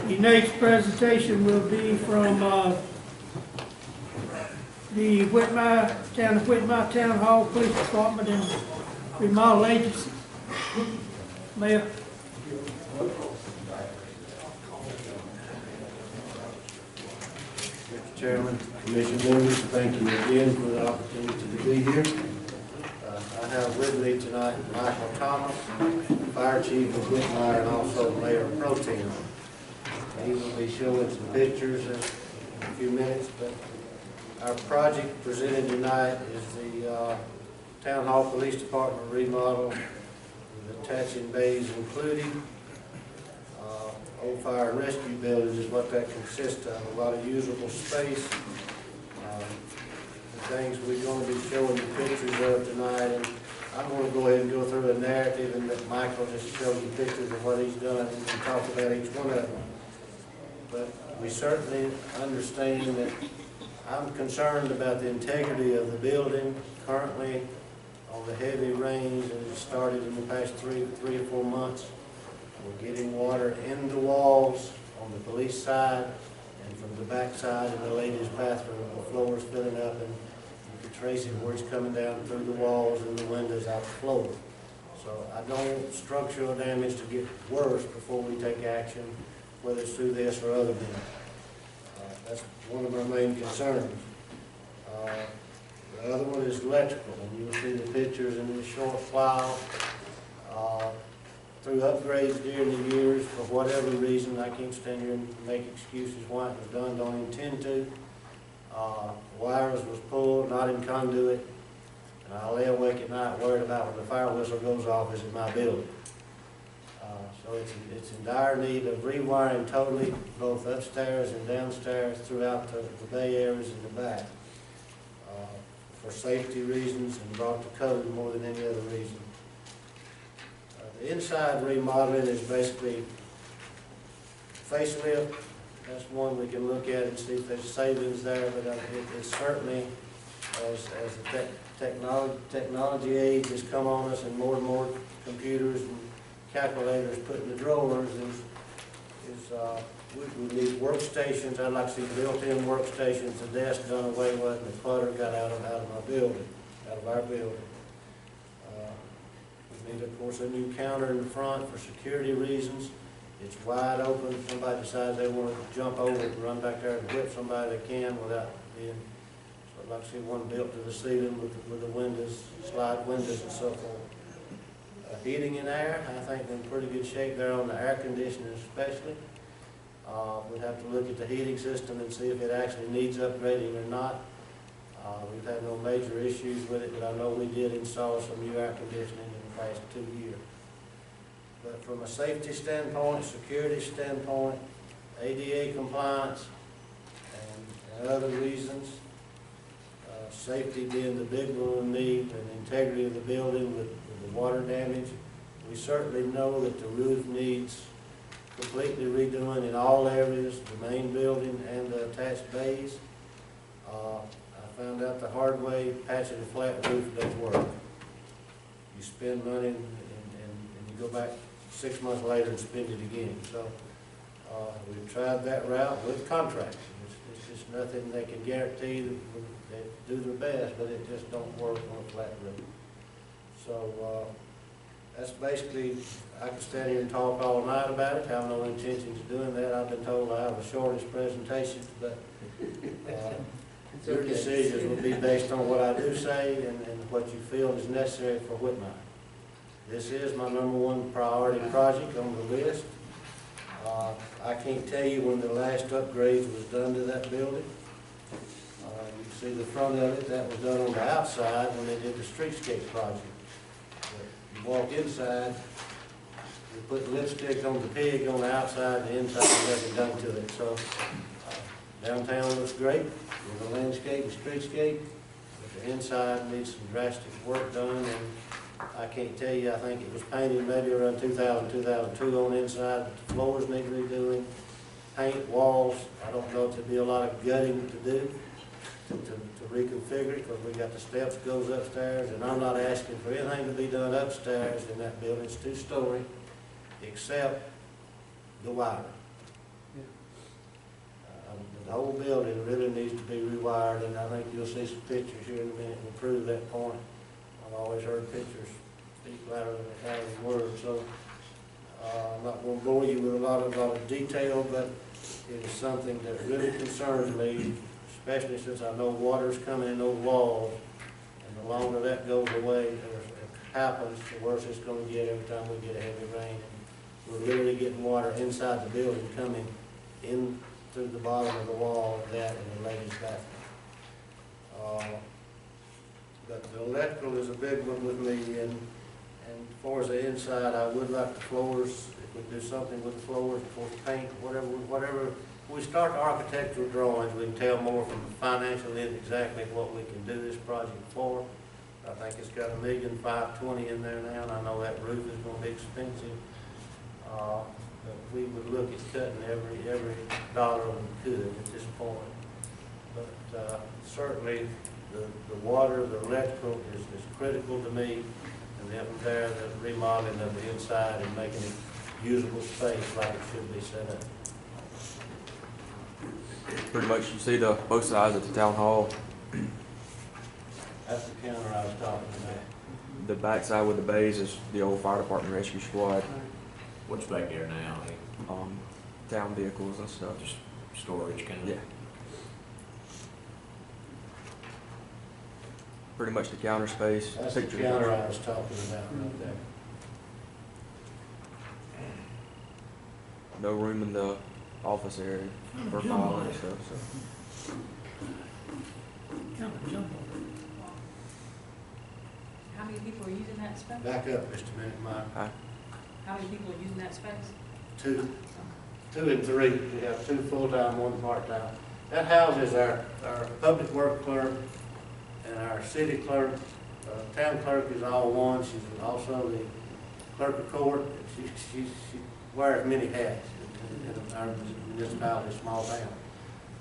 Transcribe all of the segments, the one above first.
The next presentation will be from the Whitmire, Town of Whitmire Town Hall Police Department and Remodel Agency. Mayor. Mr. Chairman, Commission members, thank you again for the opportunity to be here. I have with me tonight Michael Thomas, Fire Chief of Whitmire, and also Mayor Pro Tem. He will be showing some pictures in a few minutes, but our project presented tonight is the Town Hall Police Department remodel with attaching bays included. Old fire and rescue buildings is what that consists of, a lot of usable space. The things we're going to be showing you pictures of tonight, and I'm going to go ahead and go through a narrative and let Michael just show you pictures of what he's done and talk about each one of them. But we certainly understand that I'm concerned about the integrity of the building currently on the heavy rains that has started in the past three or 4 months. We're getting water in the walls on the police side and from the back side in the ladies' bathroom. The floor is filling up, and you can trace it where it's coming down through the walls and the windows out the floor. So I don't want structural damage to get worse before we take action, whether it's through this or other means. That's one of our main concerns. The other one is electrical, and you'll see the pictures in this short while. Through upgrades during the years, for whatever reason, I can't stand here and make excuses why it was done, don't intend to. Wires was pulled, not in conduit, and I lay awake at night worried about when the fire whistle goes off, is it my building? So it's in dire need of rewiring totally, both upstairs and downstairs throughout the bay areas in the back, for safety reasons and brought to code more than any other reason. The inside remodeling is basically facelift. That's one we can look at and see if there's savings there, but it's certainly, as the technology age has come on us and more computers and calculators put in the drawers, we need workstations. I'd like to see built-in workstations, the desk done away with, and the clutter got out of my building, out of our building. We need, of course, a new counter in the front for security reasons. It's wide open. If somebody decides they want to jump over it and run back there and whip somebody, they can without being. So I'd like to see one built to the ceiling with the windows, slide windows and so forth. Heating and air, I think they're in pretty good shape there on the air conditioning especially. We'd have to look at the heating system and see if it actually needs upgrading or not. We've had no major issues with it, but I know we did install some new air conditioning in the past 2 years. But from a safety standpoint, security standpoint, ADA compliance, and other reasons, safety being the big one we need, and the integrity of the building with the water damage, we certainly know that the roof needs completely redoing in all areas, the main building and the attached bays. I found out the hard way, patching a flat roof doesn't work. You spend money and you go back 6 months later and spend it again. So we've tried that route with contracts. It's just nothing they can guarantee. They do their best, but it just don't work on a flat roof. So that's basically, I can stand here and talk all night about it. I have no intentions of doing that. I've been told I have the shortest presentation, but your decisions will be based on what I do say and what you feel is necessary for Whitmire. This is my #1 priority project on the list. I can't tell you when the last upgrades was done to that building. You can see the front of it, that was done on the outside when they did the streetscape project. But you walk inside, you put lipstick on the pig on the outside, and the inside is nothing done to it. So downtown looks great with the landscape and streetscape, but the inside needs some drastic work done, and I can't tell you, I think it was painted maybe around 2000, 2002 on the inside, but the floors need redoing, paint, walls. I don't know if there'll be a lot of gutting to do to reconfigure it, because we got the steps goes upstairs, and I'm not asking for anything to be done upstairs in that building. It's 2-story, except the wiring. The whole building really needs to be rewired, and I think you'll see some pictures here in a minute to prove that point. I've always heard pictures speak louder than a thousand words, so I'm not going to bore you with a lot of detail, but it is something that really concerns me, especially since I know water's coming in those walls, and the longer that goes away, or happens, the worse it's going to get every time we get a heavy rain. We're literally getting water inside the building coming in through the bottom of the wall of that in the ladies' bathroom. But the electrical is a big one with me, and as far as the inside, I would like the floors, if we do something with the floors, for paint, whatever. When we start the architectural drawings, we can tell more from the financial end exactly what we can do this project for. I think it's got $1,520,000 in there now, and I know that roof is going to be expensive. But we would look at cutting every dollar we could at this point. But certainly the water, the electrical is critical to me, and then from there, the remodeling of the inside and making it usable space like it should be set up. Pretty much you see the both sides of the town hall. That's the counter I was talking about. The back side with the bays is the old fire department rescue squad. What's back there now? Town vehicles and stuff. Just storage kind of? Yeah. Pretty much the counter space. That's the counter I was talking about right there. No room in the office area for filing and stuff, so. Kind of jump on How many people are using that space? Back up just a minute, Mike. How many people are using that space? Two and three. We have 2 full-time, 1 part-time. That houses our public work clerk and our city clerk. Town clerk is all one. She's also the clerk of court. She wears many hats in our municipality, small town.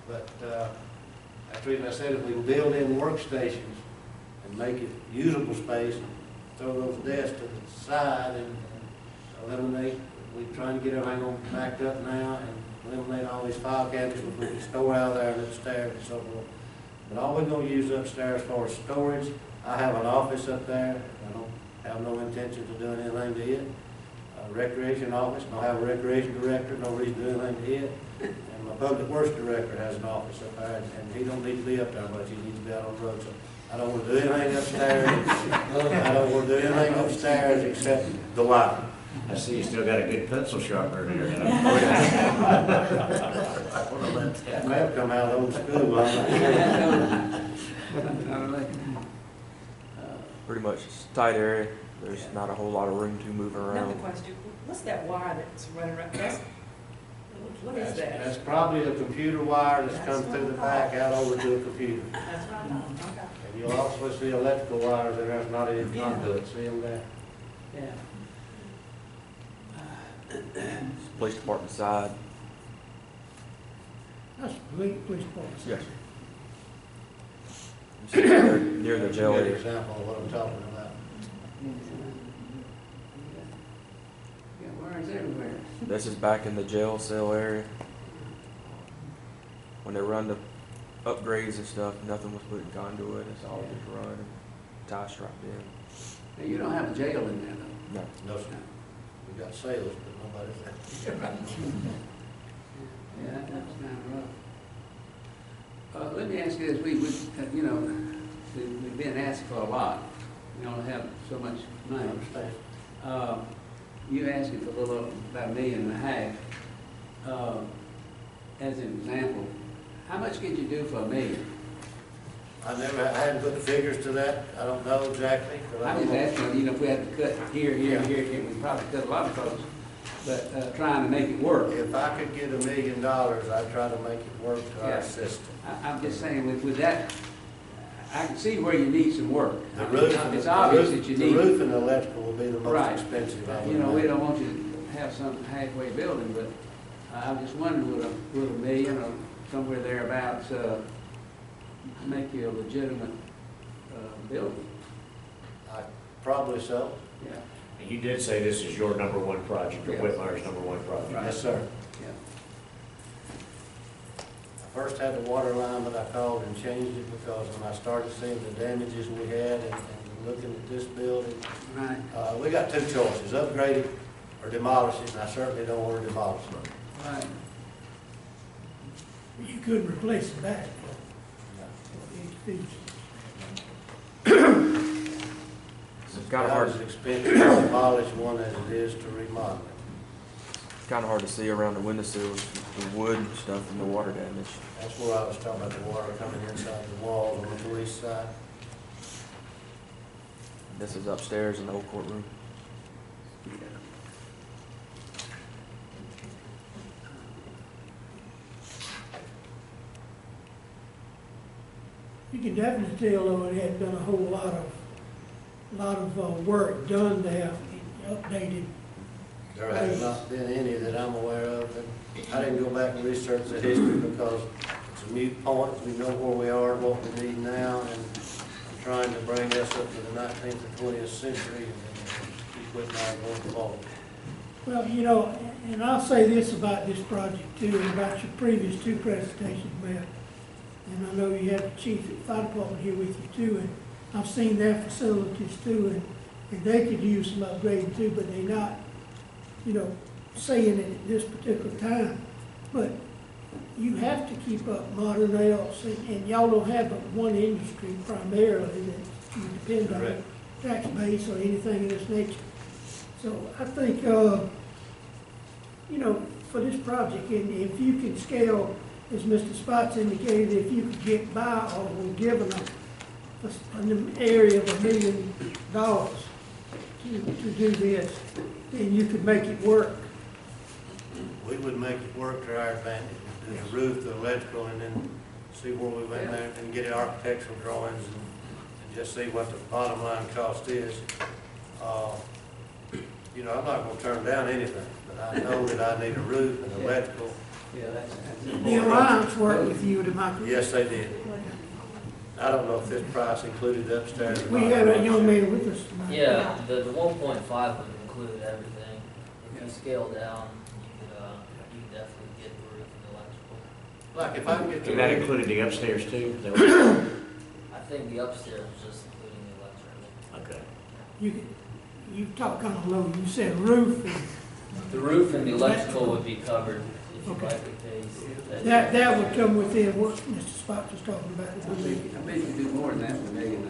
But that's the reason I said if we build in workstations and make it usable space, and throw those desks to the side and eliminate, we're trying to get everything on backed up now and eliminate all these file cabinets which we can store out there and upstairs and so forth. But all we're going to use upstairs for is storage. I have an office up there. I don't have no intention of doing anything to it. A recreation office, don't have a recreation director, no reason to do anything to it. And my public works director has an office up there, and he don't need to be up there much. He needs to be out on the road. So I don't want to do anything upstairs. I don't want to do anything upstairs except the lighting. I see you still got a good pencil sharpener there. That may have come out of old school. I'm not sure. Pretty much it's a tight area. There's not a whole lot of room to move Another around. question, what's that wire that's running around? What is that? That's probably a computer wire that's come through the back out over to a computer. That's what I thought, okay. And you'll also see electrical wires in there, it's not in conduit, see them there? Yeah. Police department side. That's police department. Yes. You see there near the jail Good area. example of what I'm talking about. Yeah, wires everywhere. This is back in the jail cell area. When they run the upgrades and stuff, nothing was put in conduit. It's all just run and tie strapped in. Now, you don't have a jail in there, though. No. No, sir. We got sales, but nobody's there. Yeah, that's kind of rough. Let me ask you this, we've been asked for a lot. We don't have so much I money. understand. You asking for a little, about $1.5 million. As an example, how much could you do for $1 million? I hadn't put figures to that, I don't know exactly. 'Cause I I'm don't just know. asking, if we had to cut here, we probably cut a lot of folks, but trying to make it work. If I could get $1 million, I'd try to make it work to Yeah. our system. I'm just saying, with that, I can see where you need some work. The roof, It's obvious that you need. The roof and the electrical will be the most Right. expensive. I would You know, we imagine. don't want you to have some halfway building, but I'm just wondering, would a million or somewhere thereabouts, make you a legitimate, building? Probably so. Yeah, And you did say this is your #1 project, or Yes. Whitmire's #1 project. Yes, sir. yeah. I first had the water line, but I called and changed it because when I started seeing the damages we had and looking at this building, Right. we got two choices, upgrade it or demolish it, and I certainly don't want to demolish it. Right. You could replace it back. It's kind of hard, Not as expensive to demolish one as it is to remodel it. kind of hard to see around the windowsills, the wood and stuff and the water damage. That's where I was talking about the water coming inside the walls on the east side. This is upstairs in the old courtroom. You can definitely tell though it had been a whole lot of work done there, updated. There has not been any that I'm aware of, and I didn't go back and research the history because it's a moot point. We know where we are, what we need now, and I'm trying to bring us up to the 19th or 20th century and keep Whitmire going forward. Well, you know, and I'll say this about this project too, and about your previous two presentations, Mayor. And I know you had the chief of the fire department here with you too, and I've seen their facilities too, and they could use some upgrading too, but they're not, you know, saying it at this particular time. But you have to keep up modern else, and y'all don't have but one industry primarily that you depend on, Correct. tax base or anything of this nature. So I think, you know, for this project, and if you can scale, as Mr. Spots indicated, if you could get by or were given an area of $1 million to do this, then you could make it work. We would make it work to our advantage. Do the roof, the electrical, and then see where we went there and get architectural drawings and just see what the bottom line cost is. You know, I'm not gonna turn down anything, but I know that I need a roof and electrical. Yeah, that's The Alliance worked with you to make it. Yes, they did. I don't know if this price included upstairs or not. We had a young man with us tonight. Yeah, the 1.5 would include everything. If you scale down, you could definitely get the roof and electrical. Like if I can get And the that roof, included the upstairs too? I think the upstairs was just including the electrical. Okay. You talked kind of low, you said roof, and The roof and the electrical would be covered if you Okay. like the case. that would come within what Mr. Spots was talking about. I bet you do more than that for $1 million.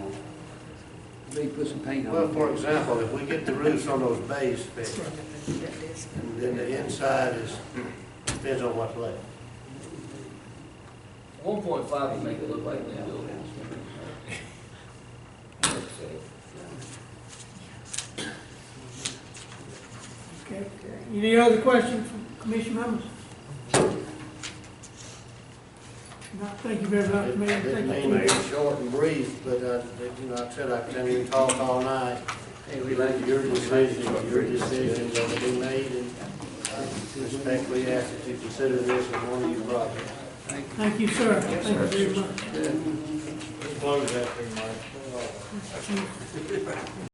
I bet you put some paint on it. well, for example, if we get the roofs on those bays fixed, and then the inside depends on what's left. 1.5 would make it look like a new building. Okay. Any other questions from commission members? No, thank you very much, Mayor. Didn't Thank mean to you. be short and brief, but, you know, like I said, I can talk all night. Hey, we like Your decision will be made, and I respectfully ask that you consider this as one of your projects. Thank you, sir. Thank you very much. Close that thing, Mike.